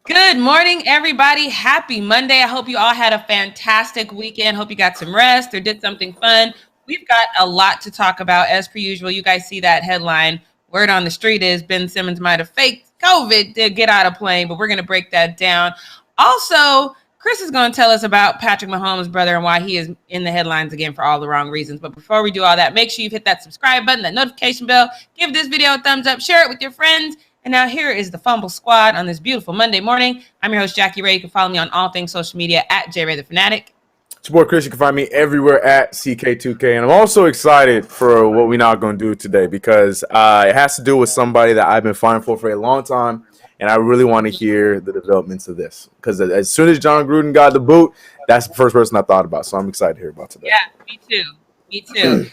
Good morning, everybody. Happy Monday. I hope you all had a fantastic weekend. Hope you got some rest or did something fun. We've got a lot to talk about as per usual. You guys see that headline. Word on the street is Ben Simmons might have faked COVID to get out of playing, but we're going to break that down. Also, Chris is going to tell us about Patrick Mahomes' brother and why he is in the headlines again for all the wrong reasons. But before we do all that, make sure you hit that subscribe button, that notification bell, give this video a thumbs up, share it with your friends. And now here is the Fumble Squad on this beautiful Monday morning. I'm your host, Jackie Ray. You can follow me on all things social media at JRay the Fanatic. It's your boy Chris. You can find me everywhere at CK2K. And I'm also excited for what we're not going to do today because it has to do with somebody that I've been fighting for a long time. And I really want to hear the developments of this. Because as soon as John Gruden got the boot, that's the first person I thought about. So I'm excited to hear about today. Yeah, me too. Me too.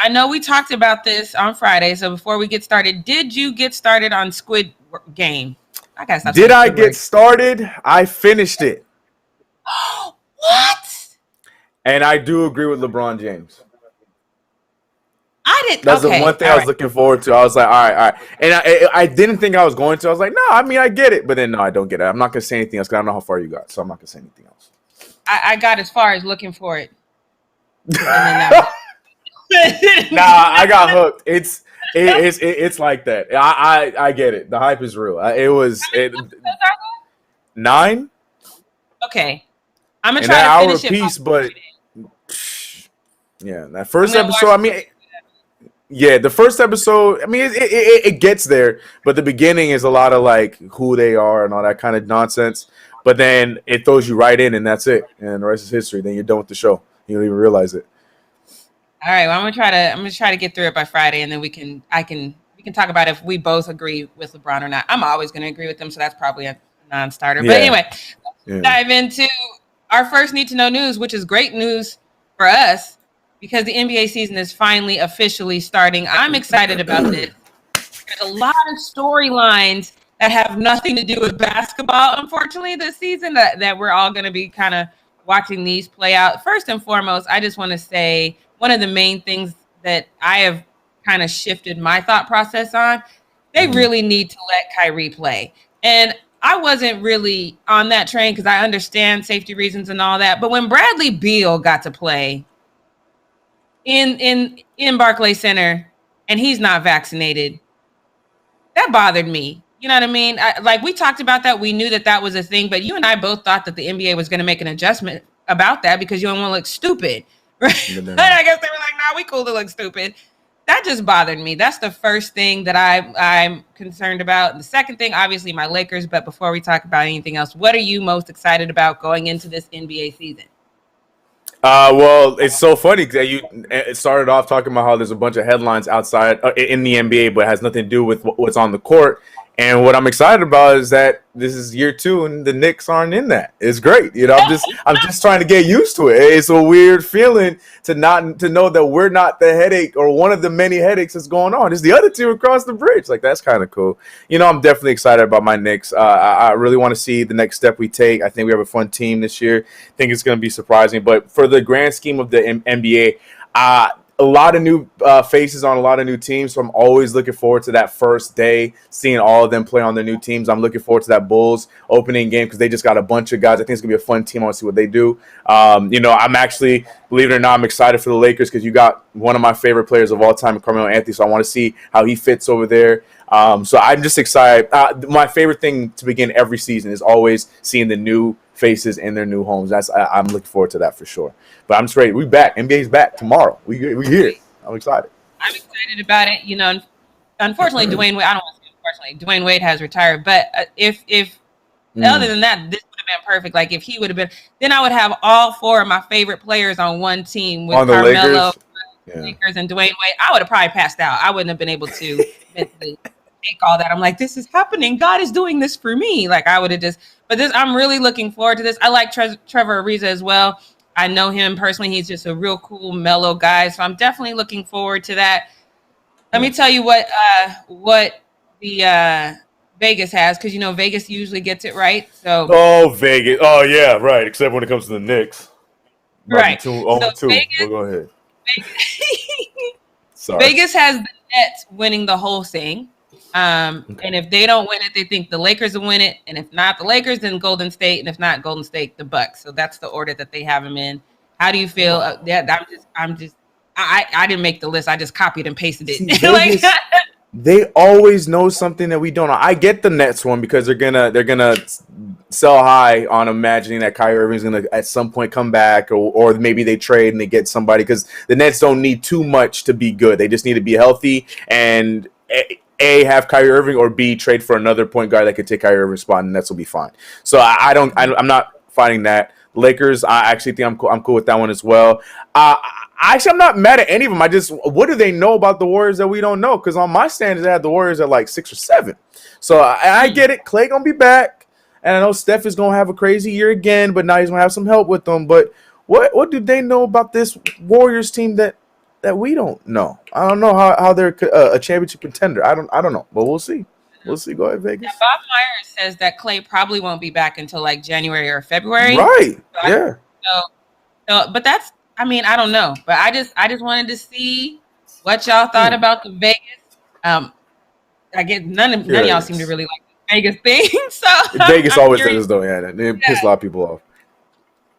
I know we talked about this on Friday, so before we get started, did you get started on Squid Game? Did I get started? I finished it. What? And I do agree with LeBron James. I didn't. That's the one thing I was looking forward to. I was like, all right. And I didn't think I was going to. I was like, no, I mean, I get it. But then, no, I don't get it. I'm not going to say anything else because I don't know how far you got. So I'm not going to say anything else. I got as far as looking for it. Nah, I got hooked. It's like that. I get it. The hype is real. It was 9. Okay, I'm gonna try to finish it. Piece, but yeah, that first episode. I mean, yeah, the first episode. I mean, it gets there, but the beginning is a lot of like who they are and all that kind of nonsense. But then it throws you right in, and that's it. And the rest is history. Then you're done with the show. You don't even realize it. All right, well, I'm gonna try to get through it by Friday, and then we can talk about if we both agree with LeBron or not. I'm always gonna agree with them, so that's probably a non-starter. Yeah. But anyway, let's dive into our first need to know news, which is great news for us because the NBA season is finally officially starting. I'm excited about this. There's a lot of storylines that have nothing to do with basketball, unfortunately, this season that we're all gonna be kind of watching these play out. First and foremost, I just want to say one of the main things that I have kind of shifted my thought process on, they really need to let Kyrie play. And I wasn't really on that train because I understand safety reasons and all that. But when Bradley Beal got to play in Barclays Center and he's not vaccinated, that bothered me. You know what I mean? Like we talked about that. We knew that was a thing, but you and I both thought that the NBA was going to make an adjustment about that because you don't want to look stupid. Right? And I guess they were like, nah, we cool to look stupid. That just bothered me. That's the first thing that I'm concerned about. The second thing, obviously, my Lakers. But before we talk about anything else, what are you most excited about going into this NBA season? Well, it's so funny that it started off talking about how there's a bunch of headlines outside in the NBA, but it has nothing to do with what's on the court. And what I'm excited about is that this is year 2 and the Knicks aren't in that. It's great. You know, I'm just trying to get used to it. It's a weird feeling to know that we're not the headache or one of the many headaches that's going on. It's the other two across the bridge. Like, that's kind of cool. You know, I'm definitely excited about my Knicks. I really want to see the next step we take. I think we have a fun team this year. I think it's going to be surprising. But for the grand scheme of the NBA, a lot of new faces on a lot of new teams, so I'm always looking forward to that first day, seeing all of them play on their new teams. I'm looking forward to that Bulls opening game because they just got a bunch of guys. I think it's going to be a fun team. I want to see what they do. You know, I'm actually, believe it or not, I'm excited for the Lakers because you got one of my favorite players of all time, Carmelo Anthony, so I want to see how he fits over there. So I'm just excited. My favorite thing to begin every season is always seeing the new faces in their new homes. I'm looking forward to that for sure. But I'm just ready. We back. NBA's back tomorrow. We here. I'm excited. I'm excited about it. You know, unfortunately, Dwayne Wade. I don't want to say unfortunately, Dwayne Wade has retired. But if other than that, this would have been perfect. Like if he would have been, then I would have all 4 of my favorite players on one team with Carmelo, Lakers, and Dwayne Wade. I would have probably passed out. I wouldn't have been able to mentally take all that. I'm like, this is happening. God is doing this for me. Like I would have just. But I'm really looking forward to this. I like Trevor Ariza as well. I know him personally. He's just a real cool, mellow guy. So I'm definitely looking forward to that. Let me tell you what the Vegas has, because, you know, Vegas usually gets it right. So Vegas. Oh, yeah, right. Except when it comes to the Knicks. Right. 2-2. Vegas, we'll go ahead. Vegas has the Nets winning the whole thing. And if they don't win it, they think the Lakers will win it. And if not the Lakers, then Golden State. And if not Golden State, the Bucks. So that's the order that they have them in. How do you feel? I didn't make the list. I just copied and pasted it. See, Vegas, they always know something that we don't know. I get the Nets one because they're gonna sell high on imagining that Kyrie Irving's gonna at some point come back, or maybe they trade and they get somebody, because the Nets don't need too much to be good. They just need to be healthy and A, have Kyrie Irving, or B, trade for another point guard that could take Kyrie Irving's spot, and the Nets will be fine. So I'm not fighting that. Lakers, I actually think I'm cool with that one as well. I'm not mad at any of them. What do they know about the Warriors that we don't know? Because on my standards, they had the Warriors at like 6 or 7. So I get it. Klay gonna be back, and I know Steph is gonna have a crazy year again, but now he's gonna have some help with them. But what do they know about this Warriors team that we don't know? I don't know how they're a championship contender. I don't know, but we'll see. We'll see. Go ahead, Vegas. Yeah, Bob Myers says that Klay probably won't be back until like January or February. Right. So but that's, I mean, I don't know. But I just wanted to see what y'all thought about the Vegas. I get none of y'all seem to really like the Vegas thing. So Vegas always does, though. Yeah, they piss a lot of people off.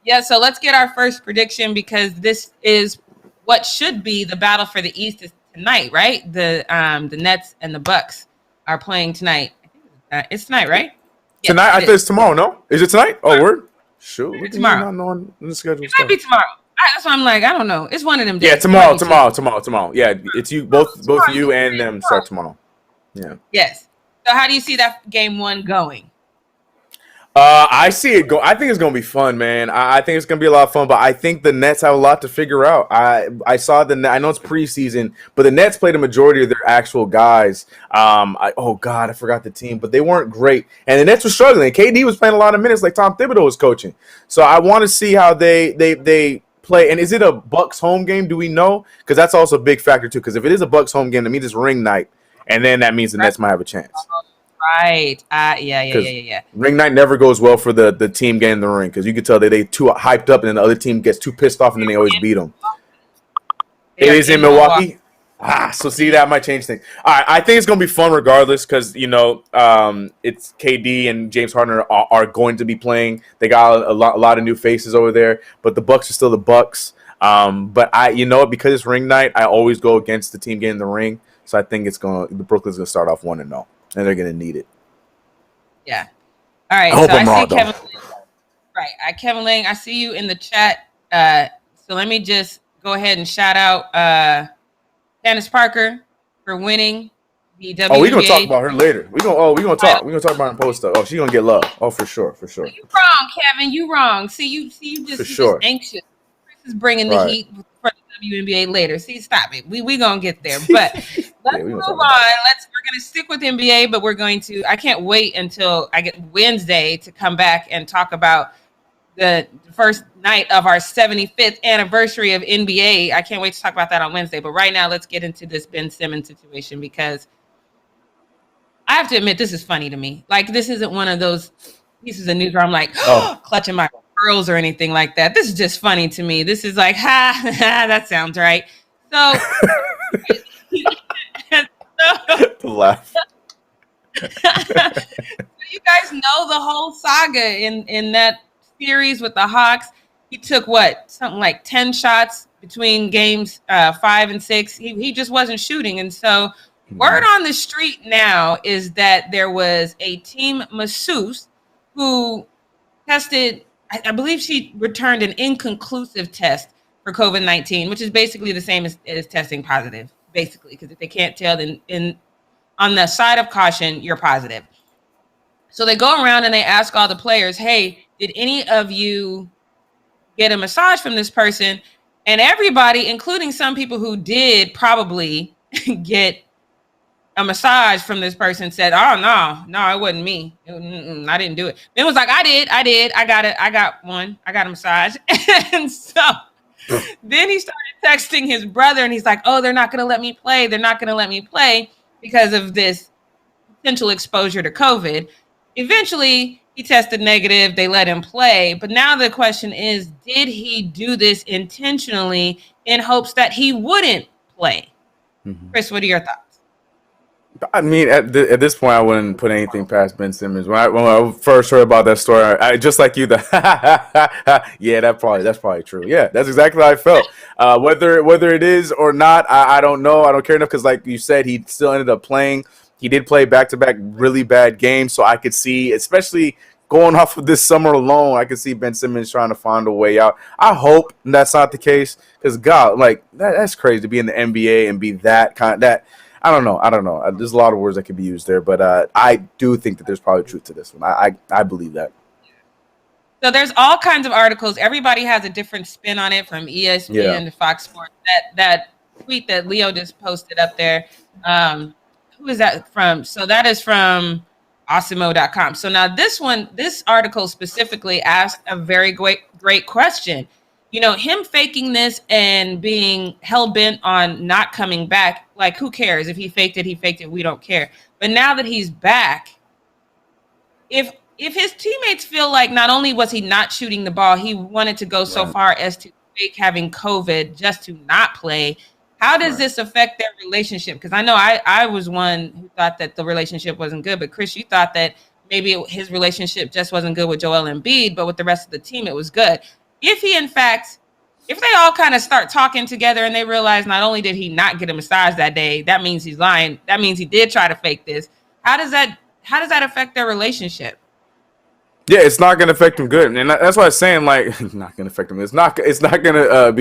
Yeah. So let's get our first prediction, because this is what should be the battle for the East is tonight, right? The Nets and the Bucks are playing tonight. I think it's tonight, right? Tonight? I think it's tomorrow. No, is it tonight? Oh, word. Sure. It's tomorrow. Not knowing the schedule. It might be tomorrow. That's why I'm like, I don't know. It's one of them days. Yeah, tomorrow. Yeah, it's you, both you and them start tomorrow. Yeah. Yes. So how do you see that game 1 going? I see it go. I think it's gonna be fun, man. I think it's gonna be a lot of fun, but I think the Nets have a lot to figure out. I saw I know it's preseason, but the Nets played a majority of their actual guys. I forgot the team, but they weren't great, and the Nets were struggling. KD was playing a lot of minutes, like Tom Thibodeau was coaching. So I want to see how they play. And is it a Bucks home game? Do we know? Because that's also a big factor too. Because if it is a Bucks home game, that means it's ring night, and then that means the Nets might have a chance. Right. Yeah. Ring night never goes well for the team getting in the ring, because you can tell that they too hyped up, and then the other team gets too pissed off, and then they always beat them. It is in Milwaukee. So see, that might change things. All right, I think it's gonna be fun regardless, because it's KD and James Harden are going to be playing. They got a lot of new faces over there, but the Bucks are still the Bucks. But because it's ring night, I always go against the team getting in the ring. So I think the Brooklyn's gonna start off 1-0. And they're going to need it. Yeah. All right. I see Kevin Lang. Right. Kevin Lang, I see you in the chat. So let me just go ahead and shout out Candace Parker for winning the WNBA. Oh, we're going to talk about her later. We're going to talk. We're going to talk about her post stuff. Oh, she's going to get love. Oh, for sure. You wrong, Kevin. You wrong. See, you just anxious. Chris is bringing the heat for the WNBA later. See, stop it. We going to get there. But let's move on. We're going to stick with NBA, but I can't wait until I get Wednesday to come back and talk about the first night of our 75th anniversary of NBA. I can't wait to talk about that on Wednesday. But right now, let's get into this Ben Simmons situation, because I have to admit, this is funny to me. Like, this isn't one of those pieces of news where I'm like, clutching my pearls or anything like that. This is just funny to me. This is like, that sounds right. So... to laugh. You guys know the whole saga in that series with the Hawks. He took something like 10 shots between games 5 and 6. He just wasn't shooting, and so word on the street now is that there was a team masseuse who tested. I believe she returned an inconclusive test for COVID-19, which is basically the same as testing positive. Basically, because if they can't tell, then on the side of caution, you're positive. So they go around and they ask all the players, hey, did any of you get a massage from this person? And everybody, including some people who did probably get a massage from this person, said, oh, no, it wasn't me. I didn't do it. Ben was like, I did. I got it. I got one. I got a massage. And so... Then he started texting his brother, and he's like, oh, they're not going to let me play. They're not going to let me play because of this potential exposure to COVID. Eventually, he tested negative. They let him play. But now the question is, did he do this intentionally in hopes that he wouldn't play? Mm-hmm. Chris, what are your thoughts? I mean, at this point, I wouldn't put anything past Ben Simmons. When I first heard about that story, I just like you, yeah, that's probably true. Yeah, that's exactly how I felt. Whether it is or not, I don't know. I don't care enough because, like you said, he still ended up playing. He did play back-to-back really bad games, so I could see, especially going off of this summer alone, I could see Ben Simmons trying to find a way out. I hope that's not the case because, God, like that's crazy to be in the NBA and be that kind of that. I don't know. There's a lot of words that could be used there, but I do think that there's probably truth to this one. I believe that. So there's all kinds of articles. Everybody has a different spin on it, from ESPN to Fox Sports. That tweet that Leo just posted up there. Who is that from? So that is from Osimo.com. So now this article specifically asked a very great question. You know, him faking this and being hell-bent on not coming back, like, who cares? If he faked it, he faked it. We don't care. But now that he's back, if his teammates feel like not only was he not shooting the ball, he wanted to go so far as to fake having COVID just to not play, how does this affect their relationship? Because I know I was one who thought that the relationship wasn't good. But, Chris, you thought that maybe his relationship just wasn't good with Joel Embiid, but with the rest of the team, it was good. If they all kind of start talking together and they realize not only did he not get a massage that day, that means he's lying. That means he did try to fake this. How does that affect their relationship? Yeah, it's not going to affect him good, and that's why I'm saying, like, not going to affect him. It's not going to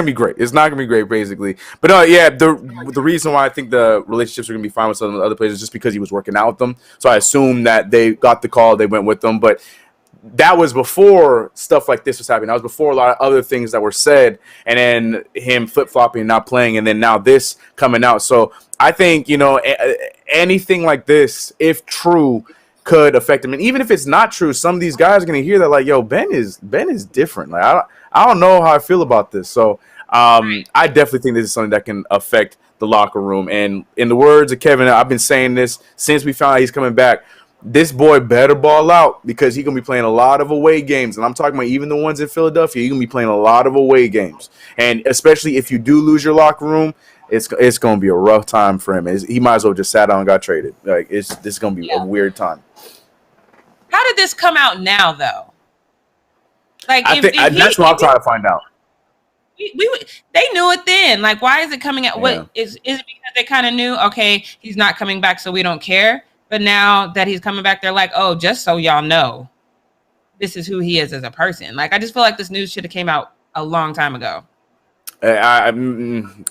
be great. It's not going to be great, basically. But yeah, the reason why I think the relationships are going to be fine with some of the other players is just because he was working out with them. So I assume that they got the call, they went with them, but that was before stuff like this was happening. That was before a lot of other things that were said, and then him flip-flopping and not playing, and then now this coming out. So I think, you know, anything like this, if true, could affect him. And even if it's not true, some of these guys are going to hear that, like, yo, Ben is different. Like, I don't know how I feel about this. So I definitely think this is something that can affect the locker room. And in the words of Kevin, I've been saying this since we found out he's coming back. This boy better ball out because he's going to be playing a lot of away games. And I'm talking about even the ones in Philadelphia. You're going to be playing a lot of away games. And especially if you do lose your locker room, it's going to be a rough time for him. He might as well just sat down and got traded. Like, this is going to be a weird time. How did this come out now, though? Like, that's what I'm trying to find out. They knew it then. Like, why is it coming out? Yeah. What is it because they kind of knew? Okay, he's not coming back, so we don't care. But now that he's coming back, they're like, oh, just so y'all know, this is who he is as a person. Like, I just feel like this news should have came out a long time ago.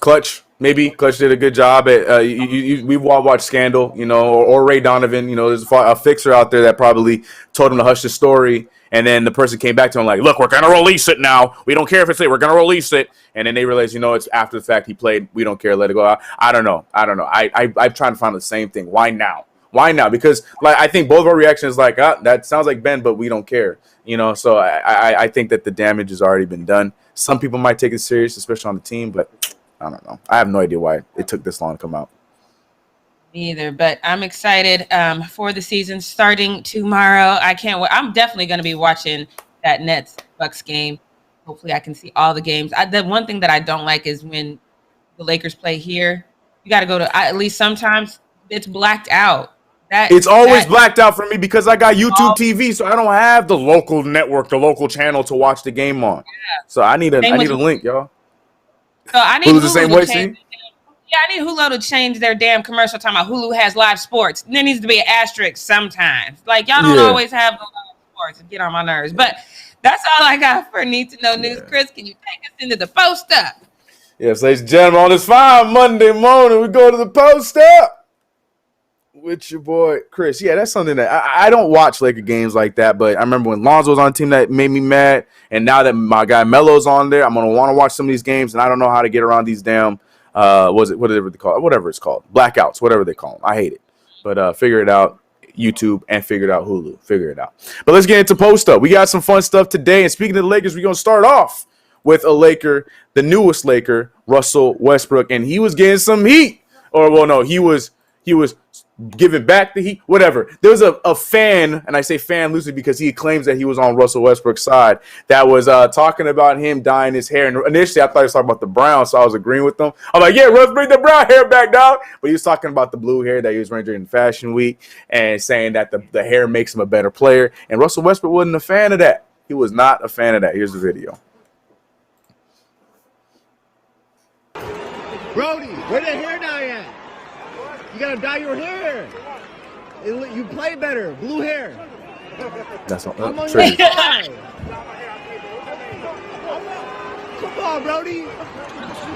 Clutch. Maybe Clutch did a good job at. We all watched Scandal, you know, or Ray Donovan. You know, there's a fixer out there that probably told him to hush the story, and then the person came back to him like, "Look, we're gonna release it now. We don't care if it's late. We're gonna release it." And then they realized, you know, it's after the fact. He played. We don't care. Let it go. I don't know. I'm trying to find the same thing. Why now? Why now? Because, like, I think both of our reactions like, that sounds like Ben, but we don't care. You know, so I think that the damage has already been done. Some people might take it serious, especially on the team, but I don't know. I have no idea why it took this long to come out. Me either, but I'm excited for the season starting tomorrow. I can't wait. I'm definitely going to be watching that Nets-Bucks game. Hopefully I can see all the games. The one thing that I don't like is when the Lakers play here, you got to go to, at least sometimes it's blacked out. It's always blacked out for me because I got YouTube TV, so I don't have the local network, the local channel to watch the game on. Yeah. So I need a link, y'all. So I need Hulu's the same way, I need Hulu to change their damn commercial talking about Hulu has live sports. And there needs to be an asterisk sometimes. Like, y'all don't always have the live sports and get on my nerves. But that's all I got for Need to Know News. Chris, can you take us into the post up? Yes, ladies and gentlemen, on this fine Monday morning, we go to the post up with your boy Chris. Yeah, that's something that I don't watch Laker games like that, but I remember when Lonzo was on the team that made me mad, and now that my guy Melo's on there, I'm gonna want to watch some of these games, and I don't know how to get around these damn whatever it's called, blackouts, whatever they call them. I hate it, but figure it out. YouTube and figure it out. Hulu, figure it out. But let's get into post up. We got some fun stuff today, and speaking of the Lakers, we're gonna start off with a Laker, the newest Laker, Russell Westbrook, and he was getting some heat, or well, no, he was He was giving back the heat, whatever. There was a fan, and I say fan loosely because he claims that he was on Russell Westbrook's side, that was talking about him dyeing his hair. And initially, I thought he was talking about the brown, so I was agreeing with them. I'm like, yeah, Russ, bring the brown hair back down. But he was talking about the blue hair that he was wearing during Fashion Week and saying that the hair makes him a better player. And Russell Westbrook wasn't a fan of that. He was not a fan of that. Here's the video. Brody, where the hair dye at? You gotta dye your hair. You play better. Blue hair. That's not I'm on true. your side. Come on, Brody.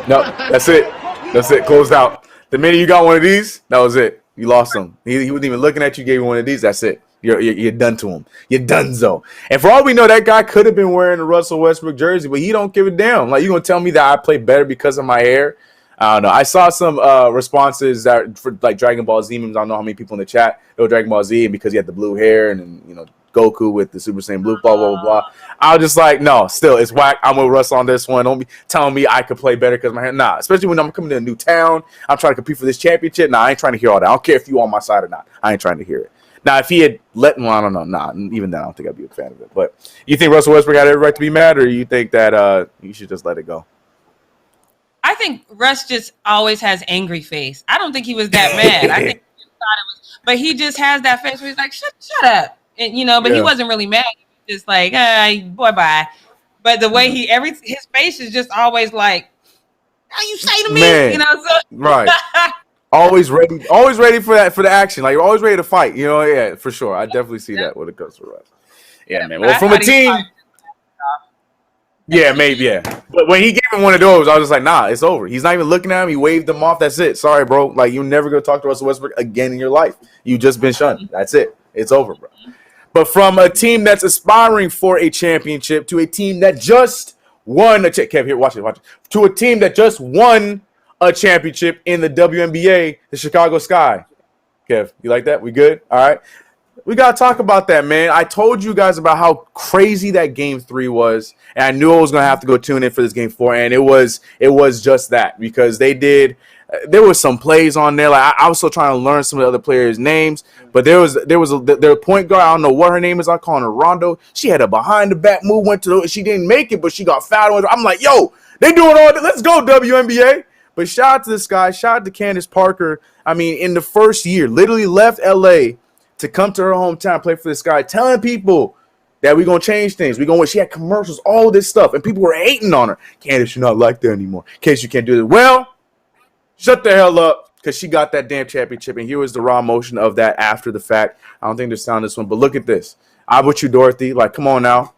No, that's it. That's it. Closed out. The minute you got one of these, that was it. You lost him. He wasn't even looking at you. Gave you one of these. That's it. You're done to him. You're donezo. And for all we know, that guy could have been wearing a Russell Westbrook jersey, but he don't give a damn. Like, you gonna tell me that I play better because of my hair? I don't know. I saw some responses that for like Dragon Ball Z memes. I don't know how many people in the chat know Dragon Ball Z, and because he had the blue hair and you know Goku with the Super Saiyan blue, blah blah blah blah. I was just like, no, still it's whack. I'm with Russ on this one. Don't be telling me I could play better because my hair. Nah, especially when I'm coming to a new town. I'm trying to compete for this championship. Nah, I ain't trying to hear all that. I don't care if you on my side or not. I ain't trying to hear it. Now, if he had let, well, I don't know. Nah, even then, I don't think I'd be a fan of it. But you think Russell Westbrook had every right to be mad, or you think that you should just let it go? I think Russ just always has angry face. I don't think he was that mad. I think he just thought it was, but he just has that face where he's like, shut up. And you know, but he wasn't really mad. He was just like, boy, bye. But the way his face is just always like, how you say to me? Man, you know, so right. Always ready for the action. Like, you're always ready to fight. You know, yeah, for sure. I definitely see that when it comes to Russ. Yeah, man. Well, from a team. Yeah, maybe, yeah. But when he gave him one of those, I was just like, nah, it's over. He's not even looking at him. He waved them off. That's it. Sorry, bro. Like, you're never going to talk to Russell Westbrook again in your life. You just been shunned. That's it. It's over, bro. But from a team that's aspiring for a championship to a team that just won a Kev, here, watch it. To a team that just won a championship in the WNBA, the Chicago Sky. Kev, you like that? We good? All right. We got to talk about that, man. I told you guys about how crazy that game 3 was, and I knew I was going to have to go tune in for this game 4, and it was just that, because there was some plays on there. Like, I was still trying to learn some of the other players' names, but there was their point guard. I don't know what her name is. I'm calling her Rondo. She had a behind the back move, she didn't make it, but she got fouled. I'm like, yo, they doing all that. Let's go, WNBA. But shout out to this guy. Shout out to Candace Parker. I mean, in the first year, literally left LA to come to her hometown, play for this guy, telling people that we're going to change things. She had commercials, all this stuff, and people were hating on her. Candace, you're not like that anymore. Candace, you can't do this. Well, shut the hell up, because she got that damn championship, and here was the raw emotion of that after the fact. I don't think there's sound this one, but look at this. I'm with you, Dorothy. Like, come on now.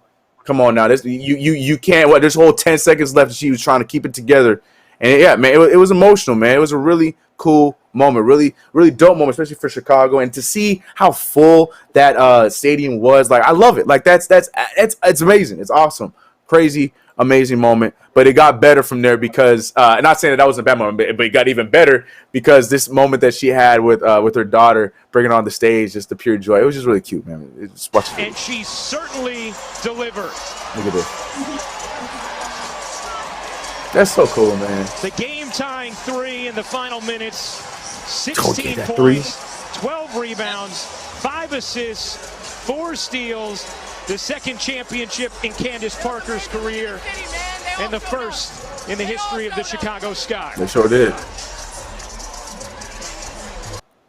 This you can't. What? There's whole 10 seconds left. She was trying to keep it together. And yeah, man, it was emotional, man. It was a really cool moment, really, really dope moment, especially for Chicago. And to see how full that stadium was, like, I love it. Like, it's amazing. It's awesome, crazy, amazing moment. But it got better from there because, and not saying that was a bad moment, but it got even better because this moment that she had with her daughter, bringing her on the stage, just the pure joy. It was just really cute, man. And she certainly delivered. Look at this. That's so cool, man. The game-tying 3 in the final minutes. 16 points, 12 rebounds, 5 assists, 4 steals. The second championship in Candace Parker's career, and the first in the history of the Chicago Sky. They sure did.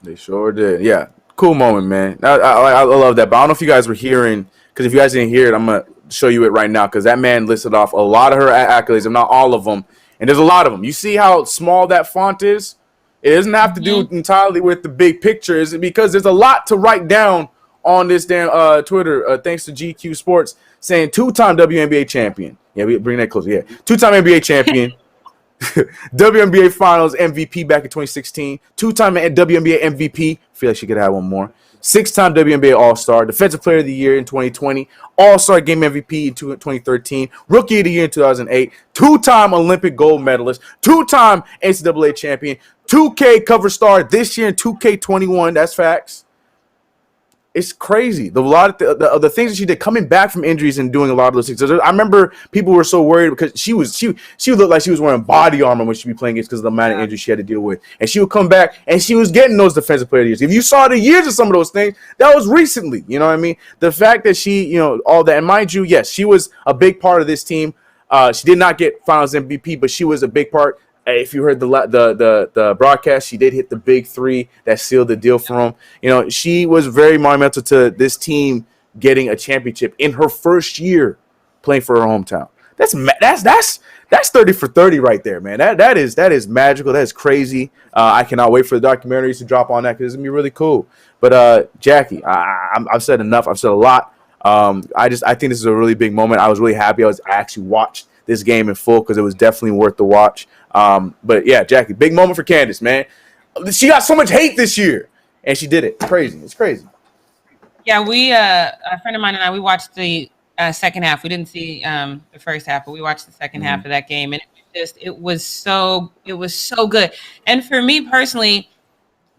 They sure did. Yeah, cool moment, man. I love that. But I don't know if you guys were hearing, because if you guys didn't hear it, I'm going to show you it right now, because that man listed off a lot of her accolades, if not all of them, and there's a lot of them. You see how small that font is? It doesn't have to do entirely with the big pictures, because there's a lot to write down on this damn Twitter, thanks to GQ Sports, saying 2-time WNBA champion. Yeah, we bring that closer. Yeah, 2-time NBA champion, WNBA Finals MVP back in 2016, 2-time WNBA MVP. I feel like she could have one more. 6-time WNBA All-Star, Defensive Player of the Year in 2020, All-Star Game MVP in 2013, Rookie of the Year in 2008, 2-time Olympic gold medalist, 2-time NCAA champion, 2K cover star this year in 2K21. That's facts. It's crazy. A lot of the things that she did coming back from injuries and doing a lot of those things. I remember people were so worried because she would look like she was wearing body armor when she'd be playing games because of the amount of injuries she had to deal with. And she would come back and she was getting those defensive player of the years. If you saw the years of some of those things, that was recently. You know what I mean? The fact that she, you know, all that. And mind you, yes, she was a big part of this team. She did not get Finals MVP, but she was a big part. If you heard the broadcast, she did hit the big three that sealed the deal for him. You know, she was very monumental to this team getting a championship in her first year playing for her hometown. That's 30 for 30 right there, man. That is magical. That is crazy. I cannot wait for the documentaries to drop on that because it's gonna be really cool. But Jackie, I've said enough. I've said a lot. I think this is a really big moment. I was really happy. I actually watched this game in full because it was definitely worth the watch. But yeah, Jackie, big moment for Candace, man. She got so much hate this year, and she did it. Crazy. It's crazy. Yeah, we a friend of mine and I, we watched the second half. We didn't see the first half, but we watched the second half of that game, and it was so good. And for me personally,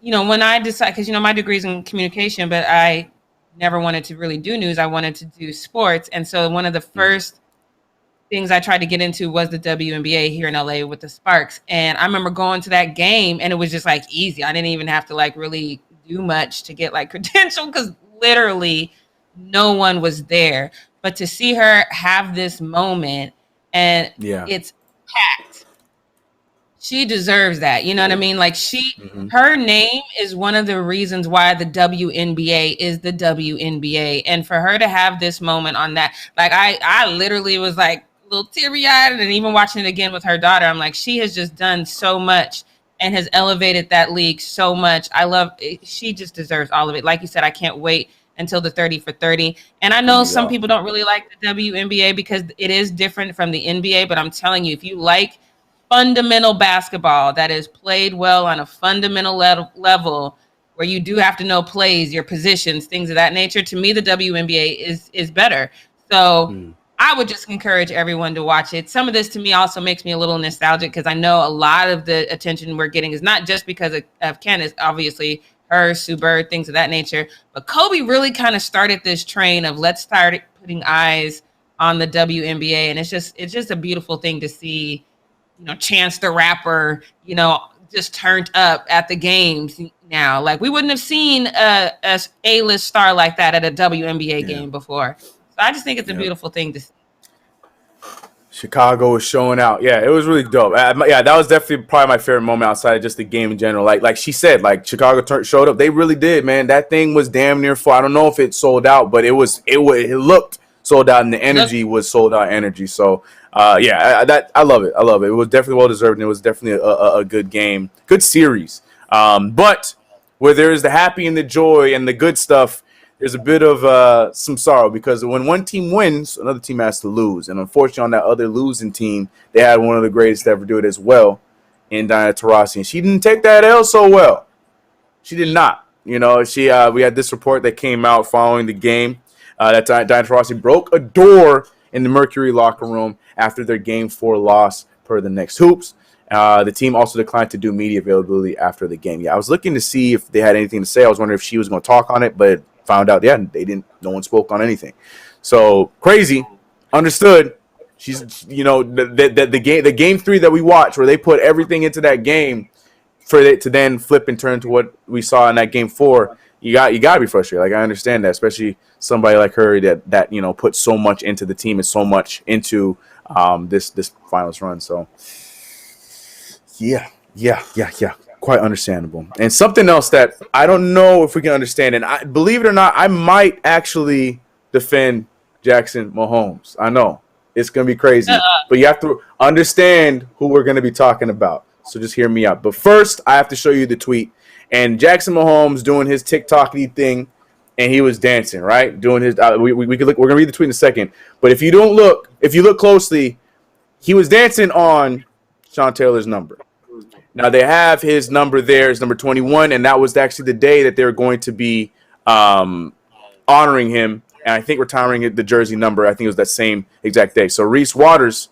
you know, when I decided, because you know my degree's in communication, but I never wanted to really do news. I wanted to do sports, and so one of the first things I tried to get into was the WNBA here in LA with the Sparks. And I remember going to that game and it was just like easy. I didn't even have to like really do much to get like credential because literally no one was there. But to see her have this moment and it's packed, she deserves that. You know what I mean? Like her name is one of the reasons why the WNBA is the WNBA. And for her to have this moment on that, like I literally was like, little teary-eyed, and even watching it again with her daughter, I'm like, she has just done so much and has elevated that league so much. I love it. She just deserves all of it. Like you said, I can't wait until the 30 for 30. And I know some people don't really like the WNBA because it is different from the NBA, but I'm telling you, if you like fundamental basketball that is played well on a fundamental level where you do have to know plays, your positions, things of that nature, to me, the WNBA is better. So I would just encourage everyone to watch it. Some of this to me also makes me a little nostalgic because I know a lot of the attention we're getting is not just because of Candace, obviously her, Sue Bird, things of that nature, but Kobe really kind of started this train of let's start putting eyes on the WNBA. And it's just a beautiful thing to see, you know, Chance the Rapper, you know, just turned up at the games now. Like we wouldn't have seen a A-list star like that at a WNBA game before. So I just think it's a beautiful thing to see. Chicago was showing out. Yeah, it was really dope. Yeah, that was definitely probably my favorite moment outside of just the game in general. Like she said, like Chicago showed up. They really did, man. That thing was damn near full. I don't know if it sold out, but it looked sold out, and the energy was sold out energy. So I love it. I love it. It was definitely well deserved, and it was definitely a good game, good series. But where there is the happy and the joy and the good stuff, there's a bit of some sorrow because when one team wins, another team has to lose. And unfortunately, on that other losing team, they had one of the greatest to ever do it as well in Diana Taurasi. And she didn't take that L so well. She did not. You know, we had this report that came out following the game that Diana Taurasi broke a door in the Mercury locker room after their Game 4 loss per the Next Hoops. The team also declined to do media availability after the game. Yeah, I was looking to see if they had anything to say. I was wondering if she was going to talk on it, but found out, they didn't. No one spoke on anything. So crazy. Understood. She's, you know, the game 3 that we watched, where they put everything into that game for it to then flip and turn to what we saw in that Game 4. You got to be frustrated. Like I understand that, especially somebody like her that you know put so much into the team and so much into this finals run. So yeah. Quite understandable. And something else that I don't know if we can understand, and I believe it or not, I might actually defend Jackson Mahomes. I know it's going to be crazy, but you have to understand who we're going to be talking about. So just hear me out. But first, I have to show you the tweet. And Jackson Mahomes doing his TikTok-y thing, and he was dancing, right? Doing his. We could look. We're going to read the tweet in a second. But if you look closely, he was dancing on Sean Taylor's number. Now, they have his number there, his number 21, and that was actually the day that they're going to be honoring him, and I think retiring the jersey number. I think it was that same exact day. So Reese Waters,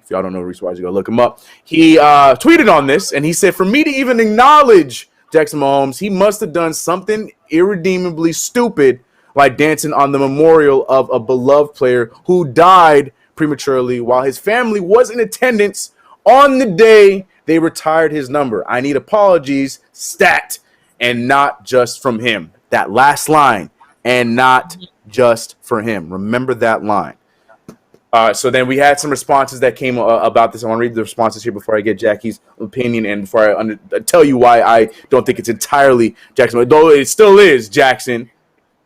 if y'all don't know Reese Waters, you go look him up. He tweeted on this, and he said, "For me to even acknowledge Jackson Mahomes, he must have done something irredeemably stupid, like dancing on the memorial of a beloved player who died prematurely while his family was in attendance on the day they retired his number. I need apologies, stat, and not just from him. That last line, and not just for him. Remember that line. So then we had some responses that came about this. I want to read the responses here before I get Jackie's opinion and before I tell you why I don't think it's entirely Jackson. Though it still is Jackson.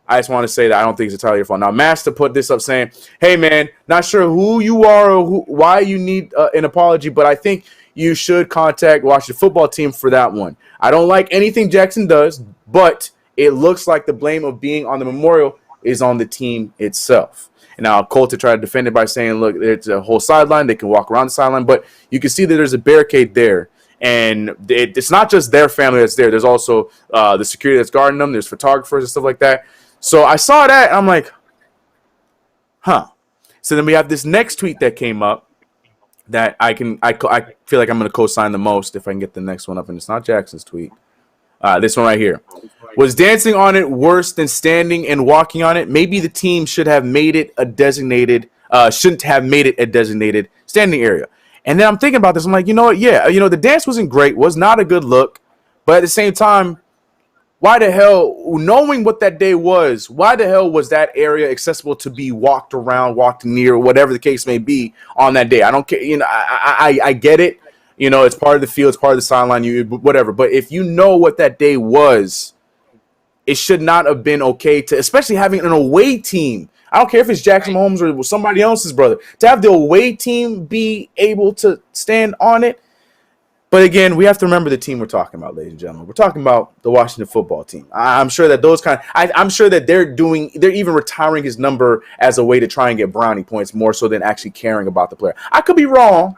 I just want to say that I don't think it's entirely your fault. Now, Master put this up saying, hey, man, not sure who you are or why you need an apology, but I think you should contact Washington football team for that one. I don't like anything Jackson does, but it looks like the blame of being on the memorial is on the team itself. And now Colter tried to defend it by saying, look, it's a whole sideline. They can walk around the sideline, but you can see that there's a barricade there. And it's not just their family that's there. There's also the security that's guarding them. There's photographers and stuff like that. So I saw that, and I'm like, huh. So then we have this next tweet that came up that I feel like I'm going to co-sign the most if I can get the next one up, and it's not Jackson's tweet. This one right here. Was dancing on it worse than standing and walking on it? Maybe the team should have made it a designated, shouldn't have made it a designated standing area. And then I'm thinking about this. I'm like, you know what? Yeah, the dance wasn't great, was not a good look, but at the same time, why the hell, knowing what that day was, why the hell was that area accessible to be walked around, walked near, whatever the case may be on that day? I don't care. I get it. It's part of the field, it's part of the sideline, whatever. But if you know what that day was, it should not have been okay to, especially having an away team. I don't care if it's Jackson Mahomes or somebody else's brother, to have the away team be able to stand on it. But again, we have to remember the team we're talking about, ladies and gentlemen. We're talking about the Washington football team. I'm sure that I'm sure that they're even retiring his number as a way to try and get brownie points more so than actually caring about the player. I could be wrong,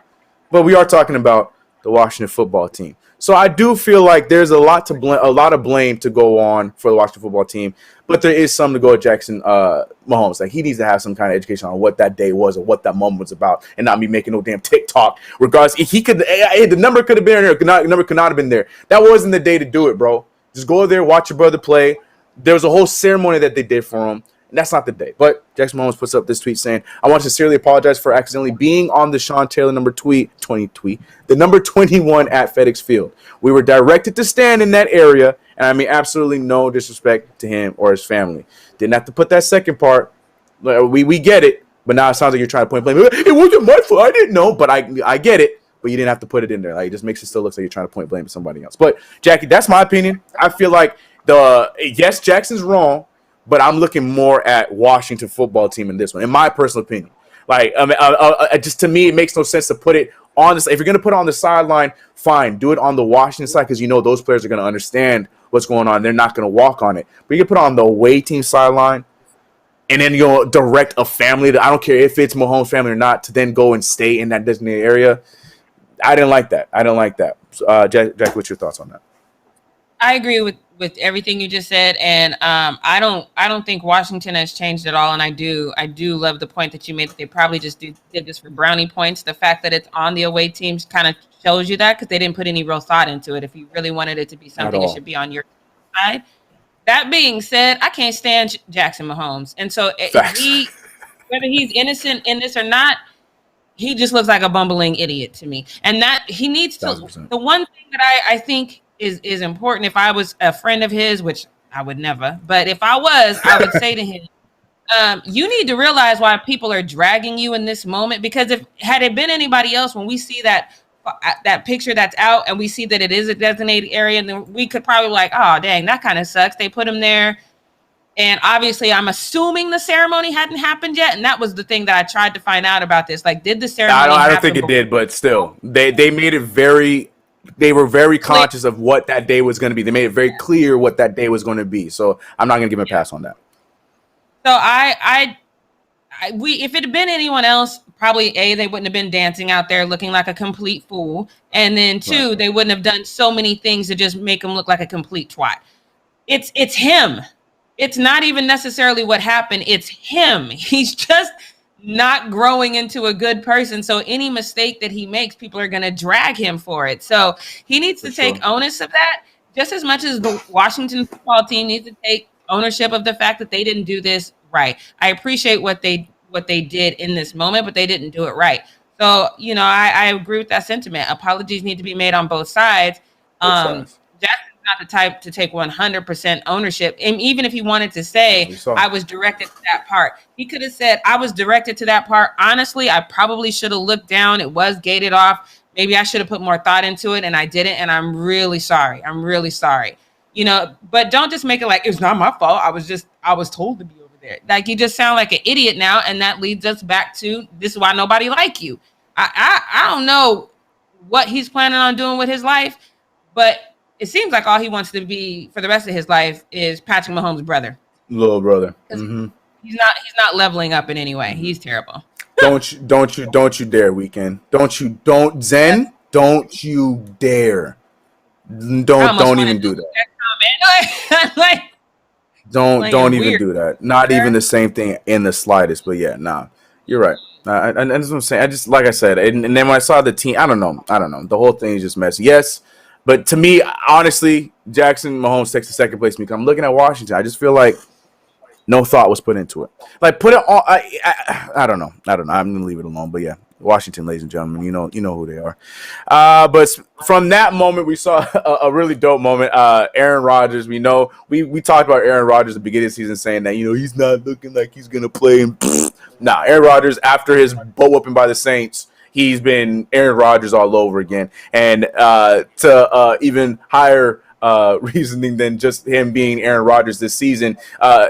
but we are talking about the Washington football team. So I do feel like there's a lot of blame to go on for the Washington football team, but there is some to go at Jackson Mahomes. Like, he needs to have some kind of education on what that day was or what that moment was about, and not be making no damn TikTok. Regardless, the number could have been there, the number could not have been there. That wasn't the day to do it, bro. Just go there, watch your brother play. There was a whole ceremony that they did for him. That's not the day. But Jackson Mahomes puts up this tweet saying, I want to sincerely apologize for accidentally being on the Sean Taylor number 20 tweet, the number 21 at FedEx Field. We were directed to stand in that area, and I mean absolutely no disrespect to him or his family. Didn't have to put that second part. We get it, but now it sounds like you're trying to point blame. It wasn't my fault. I didn't know, but I get it. But you didn't have to put it in there. Like, it just makes it still look like you're trying to point blame at somebody else. But, Jackie, that's my opinion. I feel like yes, Jackson's wrong, but I'm looking more at Washington football team in this one, in my personal opinion. Like, just to me, it makes no sense to put it on this. If you're going to put it on the sideline, fine, do it on the Washington side, because those players are going to understand what's going on. They're not going to walk on it. But you can put it on the away team sideline, and then direct a family I don't care if it's Mahomes' family or not, to then go and stay in that designated area. I didn't like that. Jack, what's your thoughts on that? I agree with everything you just said, and I don't think Washington has changed at all. And I do love the point that you made that they probably just did this for brownie points. The fact that it's on the away teams kind of shows you that, because they didn't put any real thought into it. If you really wanted it to be something, it should be on your side. That being said, I can't stand Jackson Mahomes, and so whether he's innocent in this or not, he just looks like a bumbling idiot to me. And that he needs to. 100%. The one thing that I think is important, if I was a friend of his, which I would never, but if I was, I would say to him, you need to realize why people are dragging you in this moment, because had it been anybody else, when we see that picture that's out and we see that it is a designated area, then we could probably be like, oh, dang, that kind of sucks. They put him there. And obviously, I'm assuming the ceremony hadn't happened yet. And that was the thing that I tried to find out about this. Like, did the ceremony I don't think it did, but still, they made it very... They were very conscious of what that day was going to be. They made it very clear what that day was going to be. So I'm not going to give him a pass on that. So if it had been anyone else, probably they wouldn't have been dancing out there looking like a complete fool. And then two, They wouldn't have done so many things to just make him look like a complete twat. It's him. It's not even necessarily what happened. It's him. He's just not growing into a good person. So any mistake that he makes, people are going to drag him for it. So he needs to take onus of that. just as much as the Washington football team needs to take ownership of the fact that they didn't do this right. I appreciate what they did in this moment, but they didn't do it right. So, you know, I agree with that sentiment. Apologies need to be made on both sides. Jackson's not the type to take 100% ownership. And even if he wanted to say, I was directed to that part, he could have said, I was directed to that part. Honestly, I probably should have looked down. It was gated off. Maybe I should have put more thought into it, and I didn't. And I'm really sorry. I'm really sorry. You know, but don't just make it like it's not my fault. I was told to be over there. Like, you just sound like an idiot now. And that leads us back to this is why nobody like you. I don't know what he's planning on doing with his life, but it seems like all he wants to be for the rest of his life is Patrick Mahomes' brother. Little brother. Mm-hmm. He's not leveling up in any way. Mm-hmm. He's terrible. Don't you dare, Weekend. Don't you dare. Don't even do that. Don't even do that. Not even the same thing in the slightest. But yeah, nah, you're right. And that's what I'm saying. I just, like I said, and then when I saw the team, I don't know. The whole thing is just messy. Yes, but to me, honestly, Jackson Mahomes takes the second place. Because I'm looking at Washington. I just feel like no thought was put into it. Like, put it on. I don't know. I'm gonna leave it alone. But yeah, Washington, ladies and gentlemen, you know who they are. But from that moment, we saw a really dope moment. Aaron Rodgers. We know we talked about Aaron Rodgers at the beginning of the season, saying that he's not looking like he's gonna play. And nah, Aaron Rodgers, after his butt whooping by the Saints, he's been Aaron Rodgers all over again. And to even higher reasoning than just him being Aaron Rodgers this season,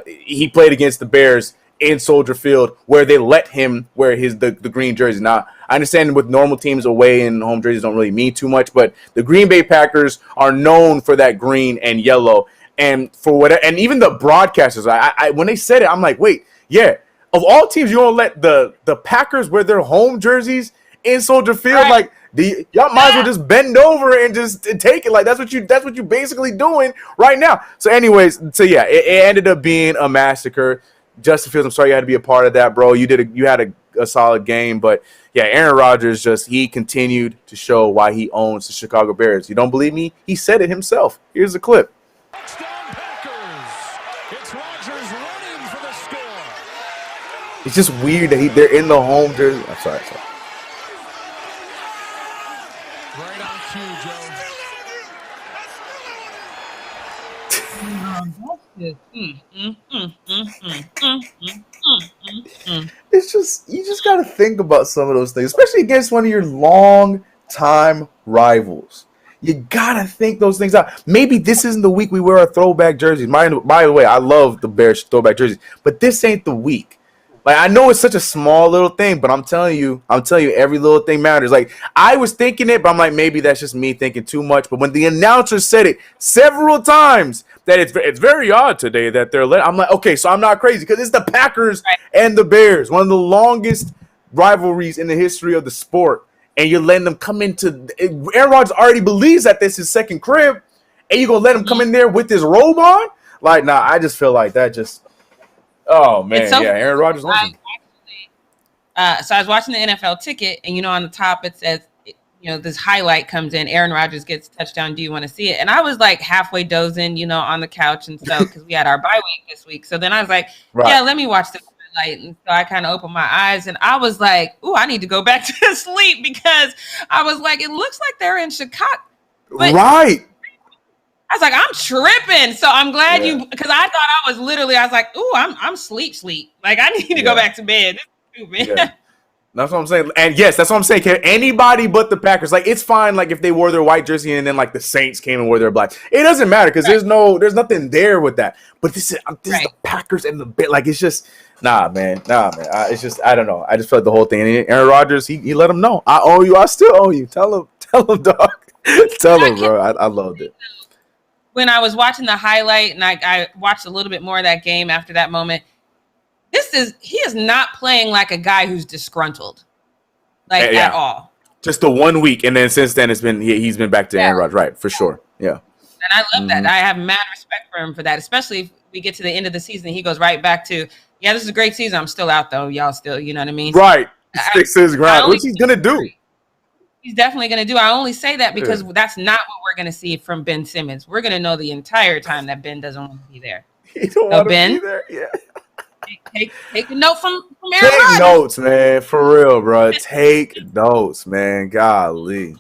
he played against the Bears in Soldier Field, where they let him wear the green jersey. Now, I understand with normal teams, away and home jerseys don't really mean too much, but the Green Bay Packers are known for that green and yellow. And for whatever, and even the broadcasters, I when they said it, I'm like, wait, yeah, of all teams, you don't let the Packers wear their home jerseys in Soldier Field, right? Like, y'all might as well just bend over and just take it. Like, that's what you basically doing right now. So, anyways, yeah, it ended up being a massacre. Justin Fields, I'm sorry you had to be a part of that, bro. You had a solid game, but yeah, Aaron Rodgers he continued to show why he owns the Chicago Bears. You don't believe me? He said it himself. Here's the clip. Touchdown Packers. It's Rodgers running for the score. It's just weird that they're in the home jersey. I'm sorry. Right on cue, Joe. It's just, you just got to think about some of those things, especially against one of your long-time rivals. You got to think those things out. Maybe this isn't the week we wear our throwback jerseys. By the way, I love the Bears throwback jerseys, but this ain't the week. Like, I know it's such a small little thing, but I'm telling you, every little thing matters. Like, I was thinking it, but I'm like, maybe that's just me thinking too much. But when the announcer said it several times that it's very odd today that they're I'm like, okay, so I'm not crazy, because it's the Packers and the Bears, one of the longest rivalries in the history of the sport, and you're letting them come into. Aaron Rodgers already believes that this is his second crib, and you're gonna let him come in there with his robe on? Like, nah, I just feel like that just. Oh man, so Aaron Rodgers. So I was watching the NFL ticket, and on the top it says, this highlight comes in. Aaron Rodgers gets touchdown. Do you want to see it? And I was like halfway dozing, on the couch and stuff, because we had our bye week this week. So then I was like, yeah, let me watch the highlight. And so I kind of opened my eyes, and I was like, ooh, I need to go back to sleep, because I was like, it looks like they're in Chicago. But right. I was like, I'm tripping. So I'm glad because I thought I was like, ooh, I'm sleep. Like, I need to go back to bed. This is stupid. Yeah. That's what I'm saying. And yes, that's what I'm saying. Anybody but the Packers. Like, it's fine. Like, if they wore their white jersey and then like the Saints came and wore their black, it doesn't matter, because there's nothing there with that. But this is the Packers and the Bears. Like, it's just nah, man. It's just, I don't know. I just felt like the whole thing. And Aaron Rodgers, he let him know, I owe you. I still owe you. Tell him, dog. Tell him, bro. I loved it. When I was watching the highlight, and I watched a little bit more of that game after that moment, he is not playing like a guy who's disgruntled, at all. Just the 1 week, and then since then he's been back to Aaron Rodgers, right? For sure, yeah. And I love that. I have mad respect for him for that, especially if we get to the end of the season, he goes right back to, this is a great season. I'm still out though, y'all still, you know what I mean? Right, sticks to his ground, which he's gonna do. he's definitely going to do. I only say that because that's not what we're going to see from Ben Simmons. We're going to know the entire time that Ben doesn't want to be there. He don't want to be there. Yeah. Take a note from Aaron Take Rodgers. notes, man. For real, bro. Take notes, man. Golly.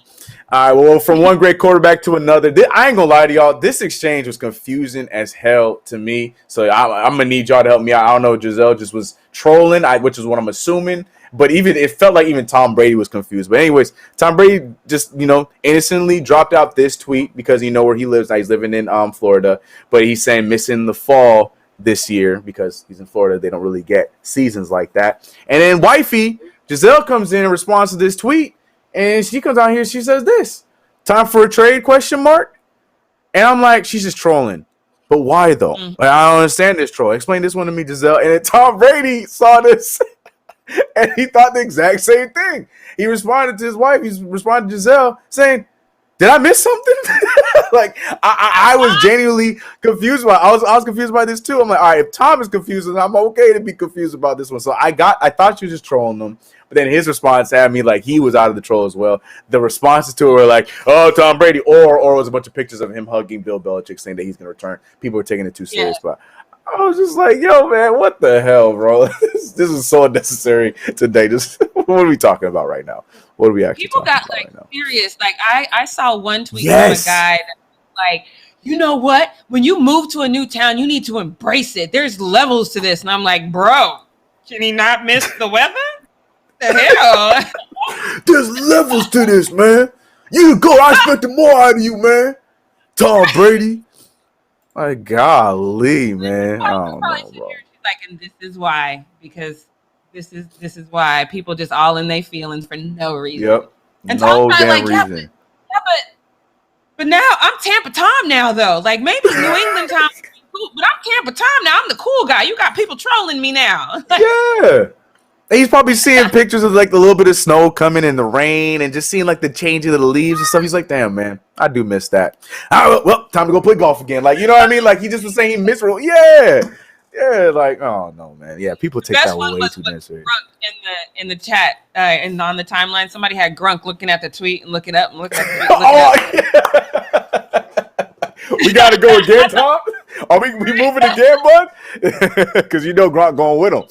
All right, well, from one great quarterback to another, I ain't gonna lie to y'all. This exchange was confusing as hell to me. So I'm gonna need y'all to help me out. I don't know. Gisele just was trolling, which is what I'm assuming. But it felt like even Tom Brady was confused. But anyways, Tom Brady just innocently dropped out this tweet because you know where he lives now. He's living in Florida, but he's saying missing the fall this year because he's in Florida. They don't really get seasons like that. And then wifey Gisele comes in response to this tweet. And she comes out here, she says this, time for a trade, ? And I'm like, she's just trolling. But why, though? Like, I don't understand this troll. Explain this one to me, Gisele. And then Tom Brady saw this, and he thought the exact same thing. He responded to his wife. He responded to Gisele saying, did I miss something? Like, I was genuinely confused by I was confused by this, too. I'm like, all right, if Tom is confused, then I'm okay to be confused about this one. So I thought she was just trolling them. But then his response had me like he was out of the troll as well. The responses to it were like, oh, Tom Brady, or it was a bunch of pictures of him hugging Bill Belichick saying that he's going to return. People were taking it too serious. But I was just like, yo, man, what the hell, bro? This is so unnecessary today. Just what are we talking about right now? What are we actually People talking got about like right now? serious. Like I saw one tweet from a guy that was like, you know what? When you move to a new town, you need to embrace it. There's levels to this. And I'm like, bro, can he not miss the weather? The hell? There's levels to this, man. You can go. I expected more out of you, man. Tom Brady. My golly, man. I don't know, bro. She's like, and this is why, because this is why people just all in their feelings for no reason. Yep. And no Tom's damn like, reason. but now I'm Tampa Tom now, though. Like maybe New England Tom, cool, but I'm Tampa Tom now. I'm the cool guy. You got people trolling me now. Yeah. And he's probably seeing pictures of like the little bit of snow coming in the rain and just seeing like the changing of the leaves and stuff. He's like, damn, man, I do miss that. Well, time to go play golf again. Like, you know what I mean? Like he just was saying he missed. Yeah, like, oh no, man. Yeah, people take that way too damn serious. In the chat and on the timeline, somebody had Grunk looking at the tweet and looking up and looking at the tweet. We gotta go again, Tom. Are we moving again, bud? Because you know Gronk going with him.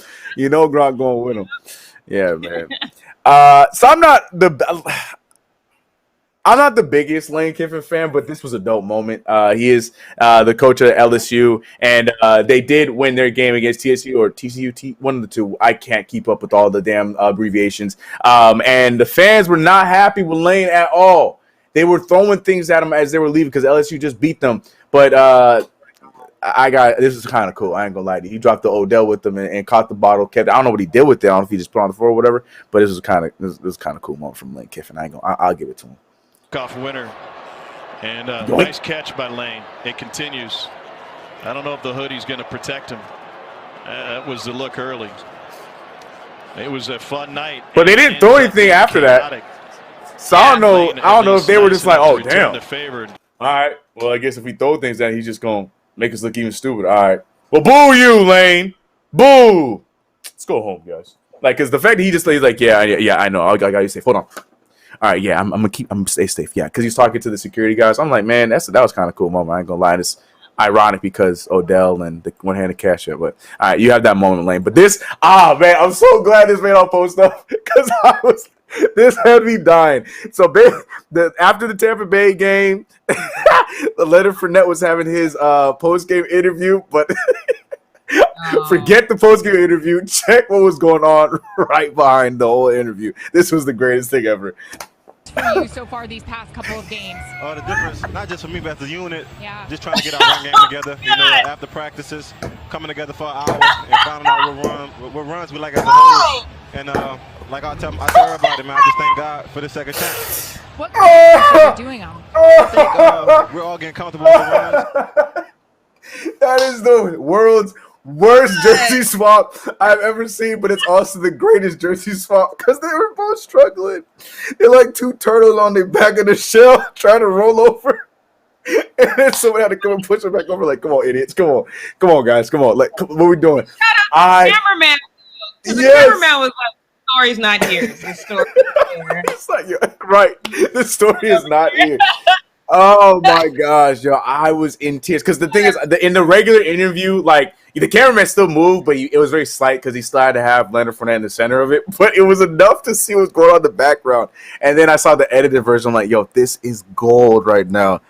Yeah, man. So I'm not the biggest Lane Kiffin fan, but this was a dope moment. He is the coach of LSU, and they did win their game against TSU or TCU, one of the two. I can't keep up with all the damn abbreviations. And the fans were not happy with Lane at all. They were throwing things at him as they were leaving because LSU just beat them. But this is kind of cool. I ain't gonna lie to you. He dropped the Odell with them and caught the bottle. Kept. I don't know what he did with it. I don't know if he just put it on the floor or whatever. But this was kind of cool moment from Lane Kiffin. I'll give it to him. Off winner, and nice catch by Lane. It continues. I don't know if the hoodie's going to protect him. That was the look early. It was a fun night, but they didn't throw anything after that. So I don't know if they were just like, oh damn. All right, well I guess if we throw things at, he's just gonna make us look even stupid. All right, well boo you, Lane, boo. Let's go home, guys. Like, cause the fact that he just he's like, yeah, I know. I got you safe. Hold on. All right, yeah, I'm gonna stay safe. Yeah, because he's talking to the security guys. I'm like, man, that was kind of cool moment. I ain't gonna lie. It's ironic because Odell and the one-handed cash up. But all right, you have that moment, Lane. But this, man, I'm so glad this made all post stuff because this had me dying. So after the Tampa Bay game, the Leonard Fournette was having his post-game interview, but forget the post-game interview. Check what was going on right behind the whole interview. This was the greatest thing ever. For you so far these past couple of games? The difference, not just for me, but as a unit, just trying to get our run game together. You know, after practices, coming together for an hour and finding out what runs we like as a whole. And like I tell everybody, man, I just thank God for the second chance. What are you doing on? I think we're all getting comfortable with the runs. That is the world's worst jersey swap I've ever seen, but it's also the greatest jersey swap because they were both struggling. They're like two turtles on the back of the shell trying to roll over. And then someone had to come and push them back over. Like, come on, idiots. Come on, guys. Come on. Like, what are we doing? The cameraman was like, story's not here. The story is here. It's like, right. The story is not here. Oh my gosh, yo! I was in tears because the thing is, in the regular interview, like the cameraman still moved, but it was very slight because he still had to have Leonard Fournette in the center of it. But it was enough to see what's going on in the background. And then I saw the edited version. I'm like, yo, this is gold right now.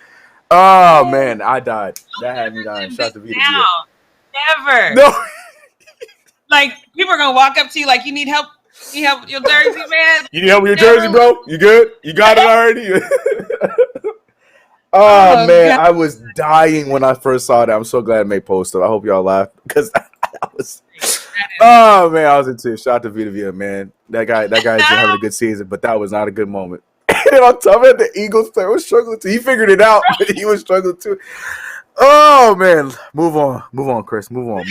Oh man, I died. That had me dying. Shout out to Vita. Never. No. Like people are gonna walk up to you like, you need help. You help with your jersey, man. You need help with your jersey, bro? You good? You got it already? Oh man, I was dying when I first saw that. I'm so glad it made post up. I hope y'all laughed because I was. Oh man, I was in tears. Shout out to Vita, man. That guy's been having a good season, but that was not a good moment. And then on top of it, the Eagles player was struggling too. He figured it out, but he was struggling too. Oh man, move on, Chris. Move on.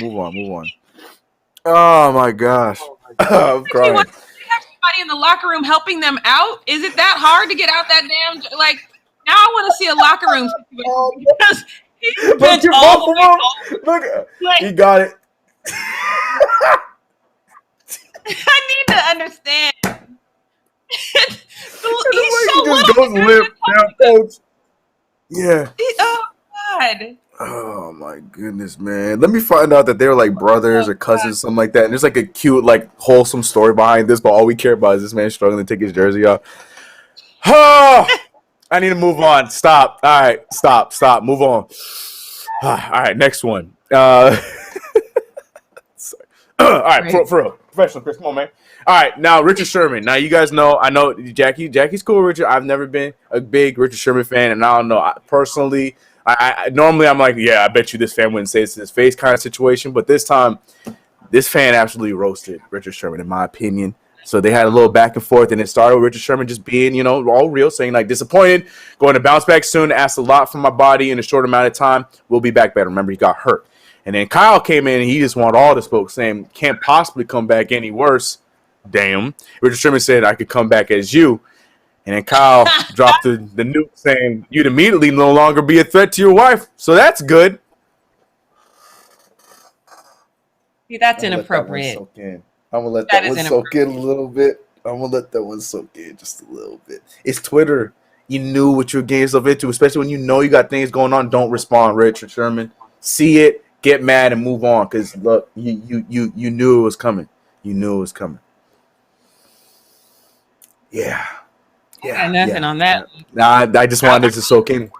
Oh my gosh, I'm crying. You have somebody in the locker room helping them out? Is it that hard to get out that damn like? Now I want to see a locker room situation because he's benched all the way. Look, he got it. I need to understand. He's He so just little. goes limp down, coach. Yeah. Oh God. Oh my goodness, man. Let me find out that they're like brothers or cousins, something like that. And there's like a cute, like wholesome story behind this, but all we care about is this man struggling to take his jersey off. Oh, I need to move on. Stop. All right. Stop. Move on. All right. Next one. All right. For real. Professional, Chris. Come on, man. All right. Now, Richard Sherman. Now, you guys know, I know Jackie's cool with Richard. I've never been a big Richard Sherman fan. And I don't know. Personally, I normally I'm like, yeah, I bet you this fan wouldn't say this to his face kind of situation. But this time, this fan absolutely roasted Richard Sherman, in my opinion. So they had a little back and forth, and it started with Richard Sherman just being, all real, saying, like, disappointed, going to bounce back soon, asked a lot from my body in a short amount of time. We'll be back better. Remember, he got hurt. And then Kyle came in, and he just wanted all the smoke, saying, can't possibly come back any worse. Damn. Richard Sherman said, I could come back as you. And then Kyle dropped the nuke, saying, you'd immediately no longer be a threat to your wife. So that's good. See, that's inappropriate. I'm going to let that one soak in a little bit. I'm going to let that one soak in just a little bit. It's Twitter. You knew what you were getting yourself into, especially when you know you got things going on. Don't respond, Richard Sherman. See it, get mad, and move on. Because, look, you knew it was coming. You knew it was coming. Yeah. Nothing on that. Nah, I just wanted it to soak in.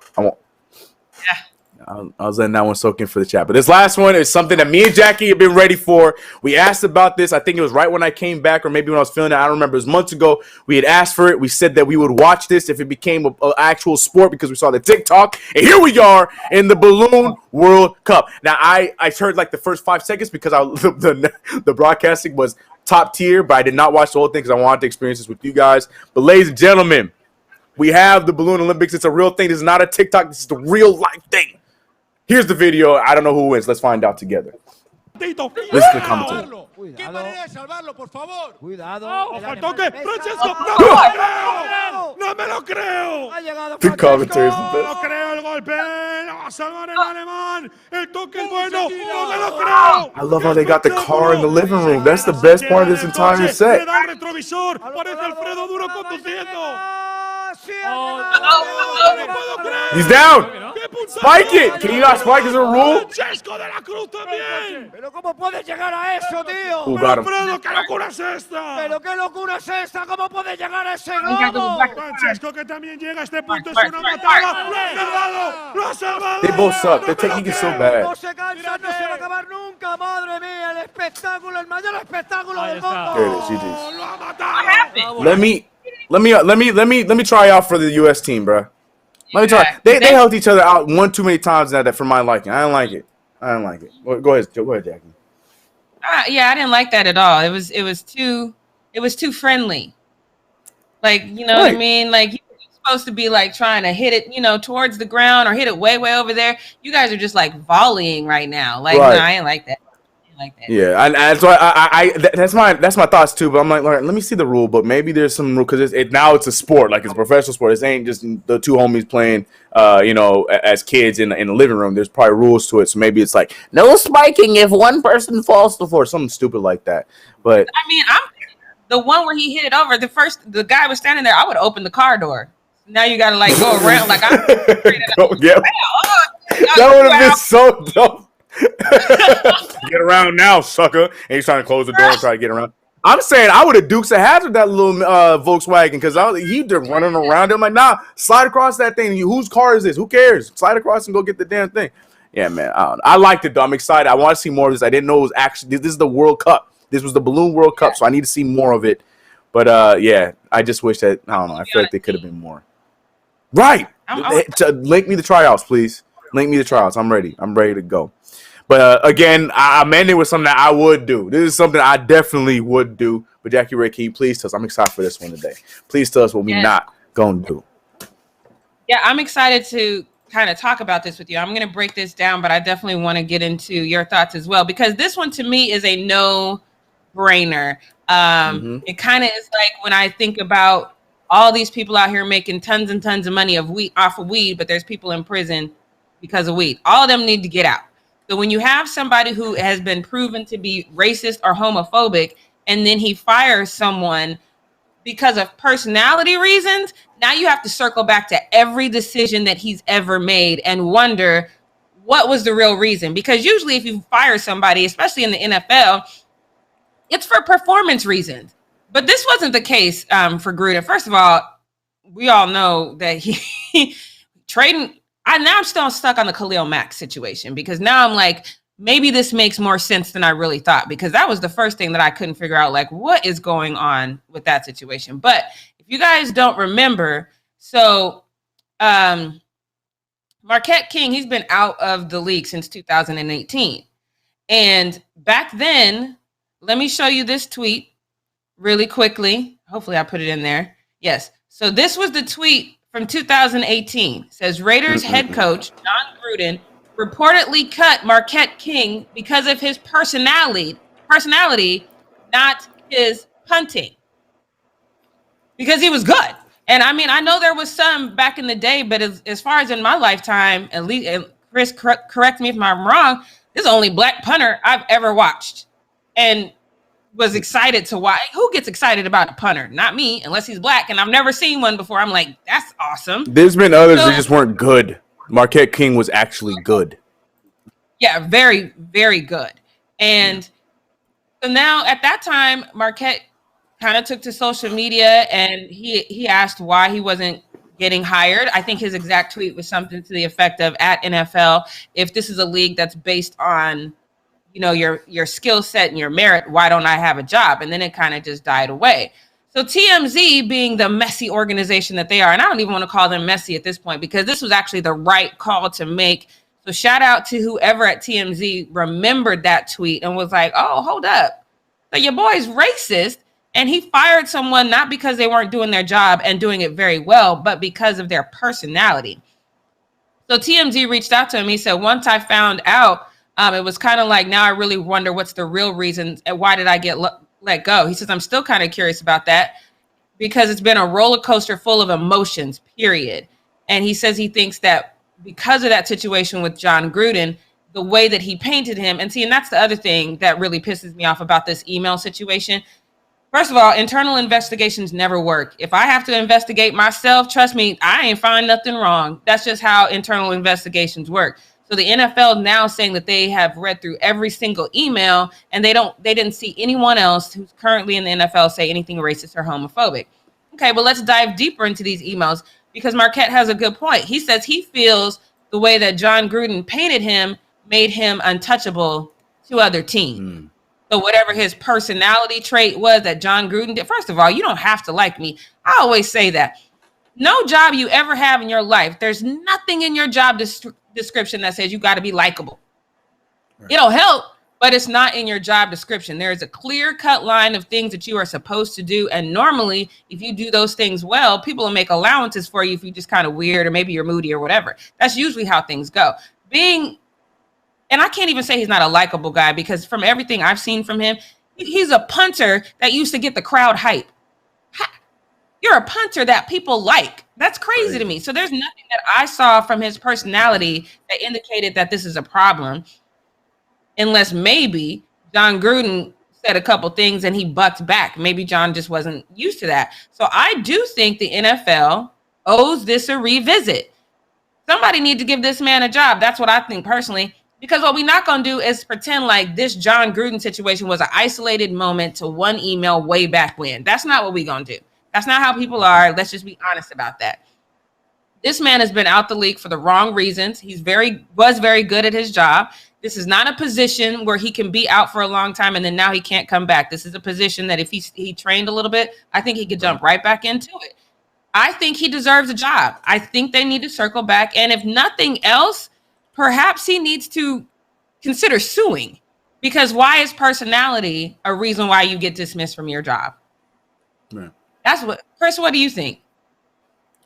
I was letting that one soak in for the chat. But this last one is something that me and Jackie have been ready for. We asked about this. I think it was right when I came back or maybe when I was feeling it. I don't remember. It was months ago. We had asked for it. We said that we would watch this if it became an actual sport because we saw the TikTok. And here we are in the Balloon World Cup. Now, I heard like the first 5 seconds because the broadcasting was top tier, but I did not watch the whole thing because I wanted to experience this with you guys. But ladies and gentlemen, we have the Balloon Olympics. It's a real thing. This is not a TikTok. This is the real life thing. Here's the video. I don't know who wins. Let's find out together. Listen to the commentary. The commentary is the best. I love how they got the car in the living room. That's the best part of this entire set. He's down. Spike it. Can you not spike as a rule? Who got him? They both suck. Their technique is so bad. There it is. GG's. Let me try out for the U.S. team, bro. Let me try. They helped each other out one too many times that for my liking. I don't like it. Go ahead, Jackie. Yeah, I didn't like that at all. It was too friendly. Like, you know what I mean? Like, you're supposed to be like trying to hit it, towards the ground or hit it way over there. You guys are just like volleying right now. Like, right. No, I ain't like that. Like that. Yeah, and that's why that's my thoughts too. But I'm like, all right, let me see the rule. But maybe there's some rule because now it's a sport, like it's a professional sport. It ain't just the two homies playing, as kids in the living room. There's probably rules to it. So maybe it's like no spiking if one person falls to the floor, something stupid like that. But I mean, the one where he hit it over, the guy was standing there. I would open the car door. Now you got to like go around like I'm. That would have been so dope. Get around now, sucker. And he's trying to close the door and try to get around. I'm saying I would have dukes a hazard that little Volkswagen because he just running around. I'm like, nah, slide across that thing. Whose car is this? Who cares? Slide across and go get the damn thing. Yeah, man. I don't know. I liked it though. I'm excited. I want to see more of this. I didn't know it was actually this is the World Cup. This was the Balloon World Cup, so I need to see more of it. But yeah, I just wish that I don't know. I feel like there could have been more. Right. Link me the tryouts, please. Link me the tryouts. I'm ready. I'm ready to go. But again, I meant it was something that I would do. This is something I definitely would do. But Jackie Ray, can you please tell us? I'm excited for this one today. Please tell us what we're not going to do. Yeah, I'm excited to kind of talk about this with you. I'm going to break this down, but I definitely want to get into your thoughts as well, because this one to me is a no-brainer. It kind of is like when I think about all these people out here making tons and tons of money off of weed, but there's people in prison because of weed. All of them need to get out. So when you have somebody who has been proven to be racist or homophobic, and then he fires someone because of personality reasons, now you have to circle back to every decision that he's ever made and wonder what was the real reason. Because usually if you fire somebody, especially in the NFL, it's for performance reasons. But this wasn't the case for Gruden. First of all, we all know that he trading. Now I'm still stuck on the Khalil Mack situation, because now I'm like, maybe this makes more sense than I really thought, because that was the first thing that I couldn't figure out, like, what is going on with that situation. But if you guys don't remember, so Marquette King, he's been out of the league since 2018. And back then, let me show you this tweet really quickly. Hopefully I put it in there. Yes. So this was the tweet from 2018. It says Raiders head coach John Gruden reportedly cut Marquette King because of his personality, not his punting. Because he was good. And I mean, I know there was some back in the day, but as far as in my lifetime, at least, and Chris, correct me if I'm wrong, this is the only black punter I've ever watched and was excited to watch. Who gets excited about a punter? Not me, unless he's black. And I've never seen one before. I'm like, that's awesome. There's been others that just weren't good. Marquette King was actually good. Yeah, very, very good. And so now at that time, Marquette kind of took to social media and he asked why he wasn't getting hired. I think his exact tweet was something to the effect of, at NFL, if this is a league that's based on, you know, your skill set and your merit, why don't I have a job? And then it kind of just died away. So TMZ, being the messy organization that they are, and I don't even want to call them messy at this point, because this was actually the right call to make. So shout out to whoever at TMZ remembered that tweet and was like, oh, hold up. So your boy's racist, and he fired someone not because they weren't doing their job and doing it very well, but because of their personality. So TMZ reached out to him. He said, once I found out, it was kind of like, now I really wonder what's the real reason and why did I get let go? He says, I'm still kind of curious about that because it's been a roller coaster full of emotions, period. And he says he thinks that because of that situation with John Gruden, the way that he painted him, and that's the other thing that really pisses me off about this email situation. First of all, internal investigations never work. If I have to investigate myself, trust me, I ain't find nothing wrong. That's just how internal investigations work. So the NFL now saying that they have read through every single email and they didn't see anyone else who's currently in the NFL say anything racist or homophobic. Okay, but let's dive deeper into these emails, because Marquette has a good point. He says he feels the way that John Gruden painted him made him untouchable to other teams. So whatever his personality trait was that John Gruden did, first of all, you don't have to like me. I always say that. No job you ever have in your life, there's nothing in your job description that says you got to be likable. Right. It'll help, but it's not in your job description. There is a clear-cut line of things that you are supposed to do. And normally, if you do those things well, people will make allowances for you if you're just kind of weird or maybe you're moody or whatever. That's usually how things go. And I can't even say he's not a likable guy, because from everything I've seen from him, he's a punter that used to get the crowd hype. You're a punter that people like. That's crazy to me. So there's nothing that I saw from his personality that indicated that this is a problem, unless maybe John Gruden said a couple things and he bucked back. Maybe John just wasn't used to that. So I do think the NFL owes this a revisit. Somebody need to give this man a job. That's what I think personally. Because what we're not going to do is pretend like this John Gruden situation was an isolated moment to one email way back when. That's not what we're going to do. That's not how people are. Let's just be honest about that. This man has been out the league for the wrong reasons. He was very good at his job. This is not a position where he can be out for a long time and then now he can't come back. This is a position that if he trained a little bit, I think he could jump right back into it. I think he deserves a job. I think they need to circle back. And if nothing else, perhaps he needs to consider suing, because why is personality a reason why you get dismissed from your job? Man. That's what, Chris, what do you think?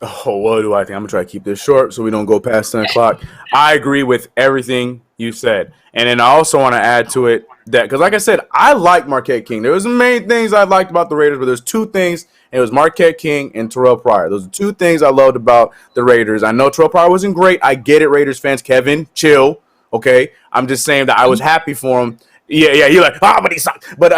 Oh, what do I think? I'm going to try to keep this short so we don't go past 10 o'clock. I agree with everything you said. And then I also want to add to it that, because like I said, I like Marquette King. There was many things I liked about the Raiders, but there's two things. It was Marquette King and Terrell Pryor. Those are two things I loved about the Raiders. I know Terrell Pryor wasn't great. I get it, Raiders fans. Kevin, chill, okay? I'm just saying that I was happy for him. Yeah, you're like, but he sucked. But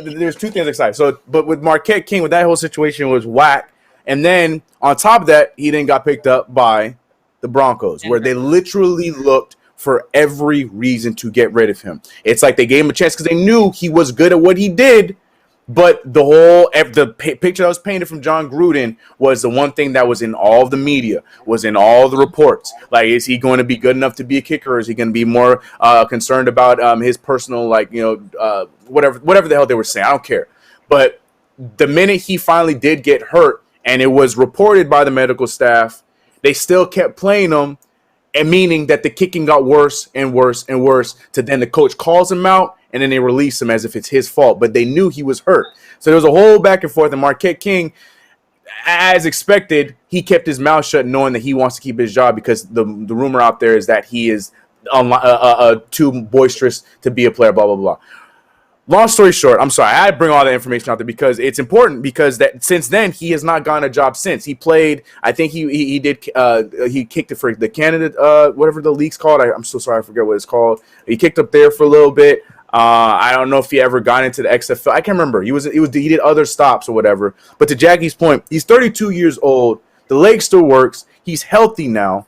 there's two things exciting. So, but with Marquette King, with that whole situation was whack. And then on top of that, he then got picked up by the Broncos, where they literally looked for every reason to get rid of him. It's like they gave him a chance because they knew he was good at what he did. But the picture that was painted from John Gruden was the one thing that was in all of the media, was in all the reports. Like, is he going to be good enough to be a kicker? Or is he going to be more concerned about his personal, whatever the hell they were saying? I don't care. But the minute he finally did get hurt, and it was reported by the medical staff, they still kept playing him, and meaning that the kicking got worse and worse and worse, to then the coach calls him out, and then they release him as if it's his fault. But they knew he was hurt. So there was a whole back and forth, and Marquette King, as expected, he kept his mouth shut knowing that he wants to keep his job, because the rumor out there is that he is too boisterous to be a player, blah, blah, blah. Long story short, I'm sorry, I had to bring all that information out there because it's important, because that since then he has not gotten a job since. He played, I think he kicked it for the Canada, whatever the league's called. I'm so sorry, I forget what it's called. He kicked up there for a little bit. I don't know if he ever got into the XFL. I can't remember. He did other stops or whatever. But to Jackie's point, he's 32 years old. The leg still works. He's healthy now.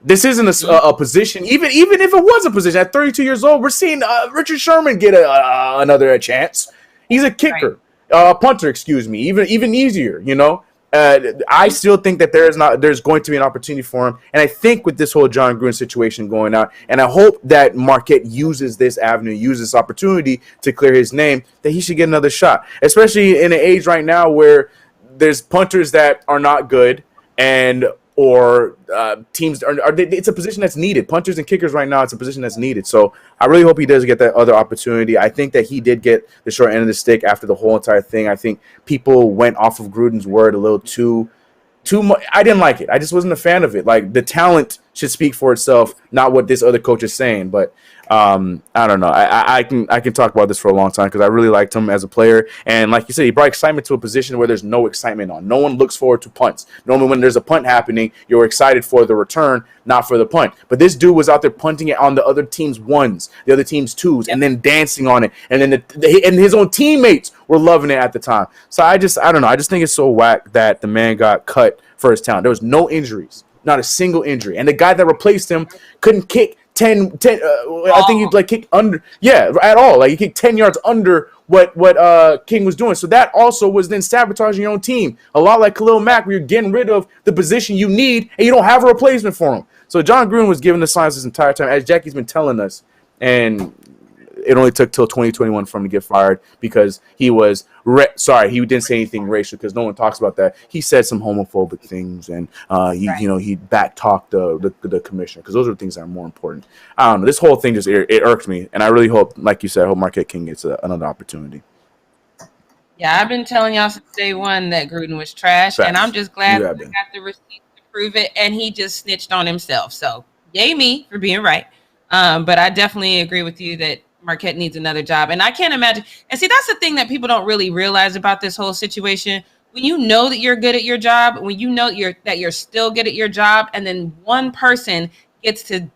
This isn't a position. Even if it was a position at 32 years old, we're seeing Richard Sherman get another chance. He's a kicker, punter. Excuse me. Even easier. You know. I still think that there's going to be an opportunity for him, and I think with this whole John Gruden situation going out, and I hope that Marquette uses this avenue, uses this opportunity to clear his name, that he should get another shot, especially in an age right now where there's punters that are not good, or teams it's a position that's needed. Punters and kickers right now, it's a position that's needed. So I really hope he does get that other opportunity. I think that he did get the short end of the stick after the whole entire thing. I think people went off of Gruden's word a little too much. I didn't like it. I just wasn't a fan of it. Like, the talent should speak for itself, not what this other coach is saying. But I don't know. I can talk about this for a long time because I really liked him as a player. And like you said, he brought excitement to a position where there's no excitement on. No one looks forward to punts. Normally when there's a punt happening, you're excited for the return, not for the punt. But this dude was out there punting it on the other team's ones, the other team's twos, and then dancing on it. And then and his own teammates were loving it at the time. So I don't know. I just think it's so whack that the man got cut for his talent. There was no injuries. Not a single injury. And the guy that replaced him couldn't kick 10 I think he'd kick under, at all. Like, he kicked 10 yards under what King was doing. So that also was then sabotaging your own team. A lot like Khalil Mack, where you're getting rid of the position you need and you don't have a replacement for him. So John Gruden was giving the signs this entire time, as Jackie's been telling us. And it only took till 2021 for him to get fired because he was he didn't say anything racial, because no one talks about that. He said some homophobic things, and he back talked the commissioner, because those are the things that are more important. I don't know. This whole thing just it irked me, and I really hope, like you said, I hope Marquette King gets another opportunity. Yeah, I've been telling y'all since day one that Gruden was trash, and I'm just glad that I got the receipts to prove it, and he just snitched on himself. So yay me for being right. But I definitely agree with you that Marquette needs another job. And I can't imagine. And see, that's the thing that people don't really realize about this whole situation. When you know that you're good at your job, when you know that you're still good at your job, and then one person gets to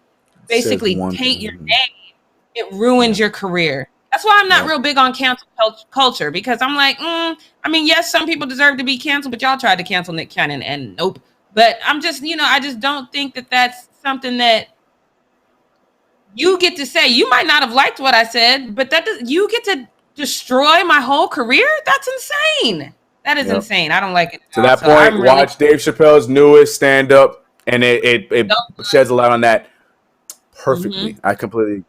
basically taint your name, it ruins your career. That's why I'm not real big on cancel culture, because I'm like, I mean, yes, some people deserve to be canceled, but y'all tried to cancel Nick Cannon and nope. But I'm just, I just don't think that that's something that you get to say. You might not have liked what I said, but you get to destroy my whole career? That's insane. That is insane. I don't like it. To that point, watch Dave Chappelle's newest stand-up, and it sheds a light on that perfectly. I completely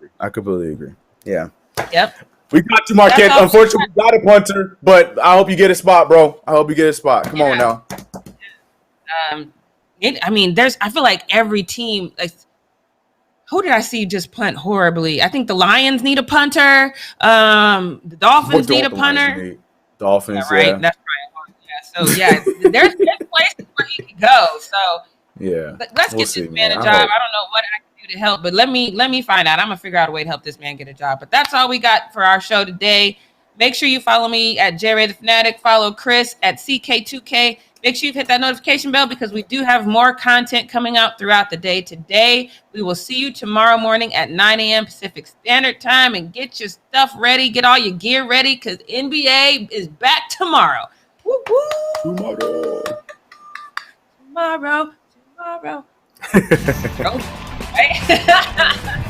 agree. Yeah. Yep. We got to Marquette. Unfortunately, we got a punter, but I hope you get a spot, bro. I hope you get a spot. Come on now. I feel like every team, like, who did I see just punt horribly? I think the Lions need a punter. The Dolphins need a punter. Dolphins, right? That's right. Yeah. So yeah, there's places where he can go. So yeah, let's get this man a job. I don't know what I can do to help, but let me find out. I'm gonna figure out a way to help this man get a job. But that's all we got for our show today. Make sure you follow me at J-Ray the Fanatic. Follow Chris at CK2K. Make sure you've hit that notification bell, because we do have more content coming out throughout the day today. We will see you tomorrow morning at 9 a.m. Pacific Standard Time, and get your stuff ready. Get all your gear ready, because NBA is back tomorrow. Woo woo! Tomorrow. Right?